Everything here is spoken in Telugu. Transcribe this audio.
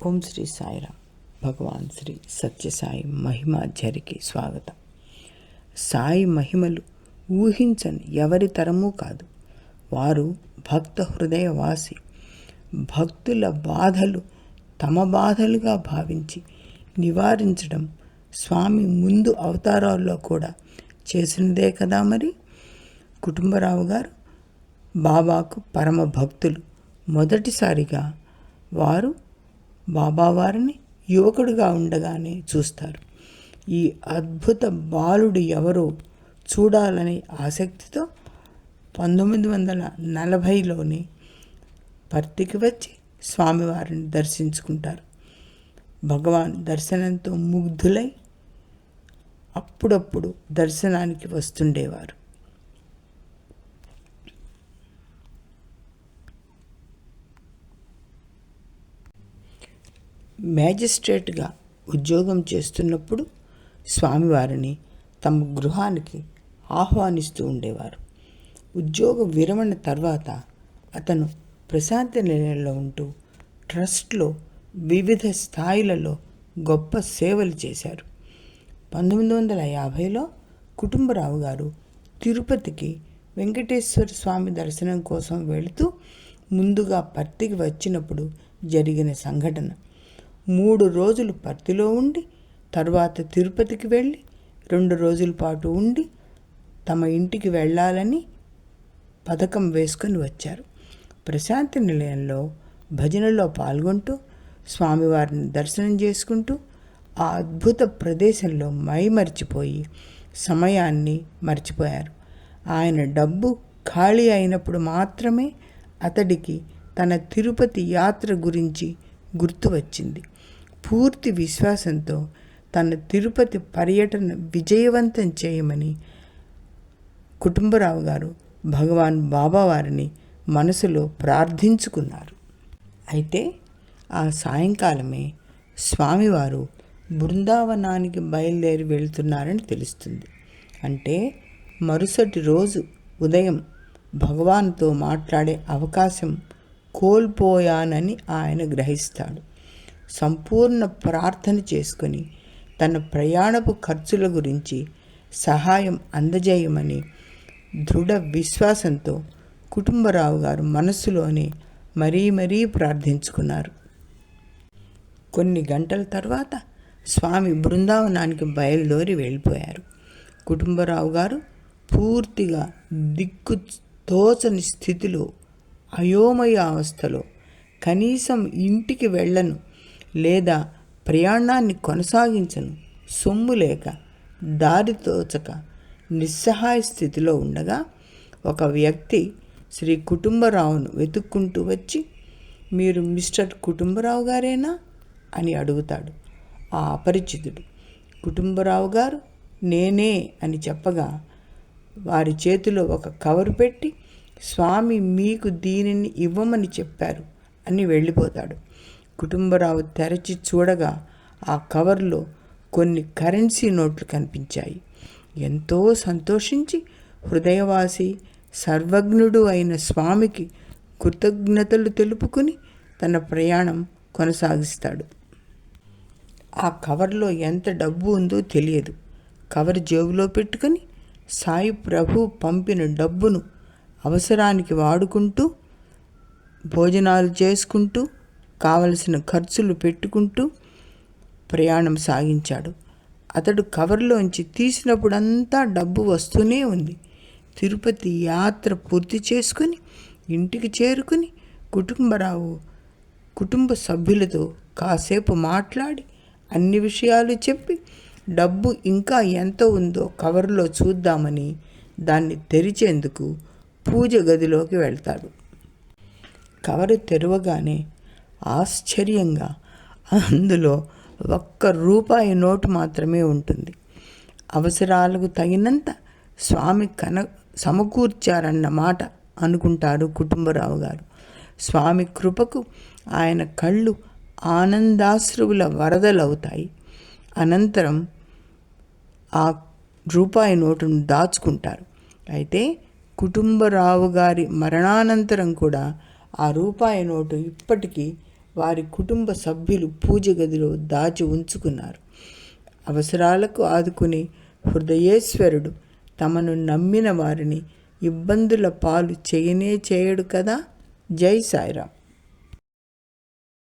ఓం శ్రీ సాయిరామ్. భగవాన్ శ్రీ సత్యసాయి మహిమాధ్యారికి స్వాగతం. సాయి మహిమలు ఊహించని ఎవరి తరమూ కాదు. వారు భక్త హృదయవాసి. భక్తుల బాధలు తమ బాధలుగా భావించి నివారించడం స్వామి ముందు అవతారాల్లో కూడా చేసినదే కదా. మరి కుటుంబరావు గారు బాబాకు పరమ భక్తులు. మొదటిసారిగా వారు బాబావారిని యువకుడిగా ఉండగానే చూస్తారు. ఈ అద్భుత బాలుడు ఎవరో చూడాలని ఆసక్తితో 1940లోనే పర్తికి వచ్చి స్వామివారిని దర్శించుకుంటారు. భగవాన్ దర్శనంతో ముగ్ధులై అప్పుడప్పుడు దర్శనానికి వస్తుండేవారు. మ్యాజిస్ట్రేట్గా ఉద్యోగం చేస్తున్నప్పుడు స్వామివారిని తమ గృహానికి ఆహ్వానిస్తూ ఉండేవారు. ఉద్యోగ విరమణ తర్వాత అతను ప్రశాంతి నిలయంలో ఉంటూ ట్రస్ట్లో వివిధ స్థాయిలలో గొప్ప సేవలు చేశారు. 1950లో కుటుంబరావు గారు తిరుపతికి వెంకటేశ్వర స్వామి దర్శనం కోసం వెళుతూ ముందుగా పర్తికి వచ్చినప్పుడు జరిగిన సంఘటన. 3 రోజులు పర్తిలో ఉండి తర్వాత తిరుపతికి వెళ్ళి 2 రోజుల పాటు ఉండి తమ ఇంటికి వెళ్ళాలని పథకం వేసుకొని వచ్చారు. ప్రశాంతి నిలయంలో భజనలో పాల్గొంటూ స్వామివారిని దర్శనం చేసుకుంటూ ఆ అద్భుత ప్రదేశంలో మైమరిచిపోయి సమయాన్ని మర్చిపోయారు. ఆయన డబ్బు ఖాళీ అయినప్పుడు మాత్రమే అతడికి తన తిరుపతి యాత్ర గురించి గుర్తు వచ్చింది. పూర్తి విశ్వాసంతో తన తిరుపతి పర్యటన విజయవంతం చేయమని కుటుంబరావు గారు భగవాన్ బాబావారిని మనసులో ప్రార్థించుకున్నారు. అయితే ఆ సాయంకాలమే స్వామివారు బృందావనానికి బయలుదేరి వెళ్తున్నారని తెలుస్తుంది. అంటే మరుసటి రోజు ఉదయం భగవాన్తో మాట్లాడే అవకాశం కోల్పోయానని ఆయన గ్రహిస్తాడు. సంపూర్ణ ప్రార్థన చేసుకుని తన ప్రయాణపు ఖర్చుల గురించి సహాయం అందజేయమని దృఢ విశ్వాసంతో కుటుంబరావు గారు మనస్సులోనే మరీ ప్రార్థించుకున్నారు. కొన్ని గంటల తర్వాత స్వామి బృందావనానికి బయలుదేరి వెళ్ళిపోయారు. కుటుంబరావు గారు పూర్తిగా దిక్కు తోచని స్థితిలో, అయోమయ అవస్థలో, కనీసం ఇంటికి వెళ్ళను లేదా ప్రయాణాన్ని కొనసాగించను సొమ్ము లేక దారి తోచక నిస్సహాయ స్థితిలో ఉండగా ఒక వ్యక్తి శ్రీ కుటుంబరావును వెతుక్కుంటూ వచ్చి, మీరు మిస్టర్ కుటుంబరావు గారేనా అని అడుగుతాడు. ఆ అపరిచితుడు కుటుంబరావు గారు నేనే అని చెప్పగా వారి చేతిలో ఒక కవరు పెట్టి, స్వామి మీకు దీనిని ఇవ్వమని చెప్పారు అని వెళ్ళిపోతాడు. కుటుంబరావు తెరచి చూడగా ఆ కవర్లో కొన్ని కరెన్సీ నోట్లు కనిపించాయి. ఎంతో సంతోషించి హృదయవాసి సర్వజ్ఞుడు అయిన స్వామికి కృతజ్ఞతలు తెలుపుకుని తన ప్రయాణం కొనసాగిస్తాడు. ఆ కవర్లో ఎంత డబ్బు ఉందో తెలియదు. కవర్ జేబులో పెట్టుకుని సాయి ప్రభు పంపిన డబ్బును అవసరానికి వాడుకుంటూ, భోజనాలు చేసుకుంటూ, కావలసిన ఖర్చులు పెట్టుకుంటూ ప్రయాణం సాగించాడు. అతడు కవర్లోంచి తీసినప్పుడంతా డబ్బు వస్తూనే ఉంది. తిరుపతి యాత్ర పూర్తి చేసుకుని ఇంటికి చేరుకుని కుటుంబరావు కుటుంబ సభ్యులతో కాసేపు మాట్లాడి అన్ని విషయాలు చెప్పి డబ్బు ఇంకా ఎంత ఉందో కవర్లో చూద్దామని దాన్ని తెరిచేందుకు పూజ గదిలోకి వెళ్తాడు. కవరు తెరవగానే ఆశ్చర్యంగా అందులో ₹1 నోటు మాత్రమే ఉంటుంది. అవసరాలకు తగినంత స్వామి సమకూర్చారన్నమాట అనుకుంటారు కుటుంబరావు గారు. స్వామి కృపకు ఆయన కళ్ళు ఆనందాశ్రువుల వరదలవుతాయి. అనంతరం ఆ ₹1 నోటును దాచుకుంటారు. అయితే కుటుంబరావు గారి మరణానంతరం కూడా ఆ ₹1 నోటు ఇప్పటికీ వారి కుటుంబ సభ్యులు పూజ గదిలో దాచి ఉంచుకున్నారు. అవసరాలకు ఆదుకునే హృదయేశ్వరుడు తమను నమ్మిన వారిని ఇబ్బందుల పాలు చేయడు కదా. జై సాయిరాం.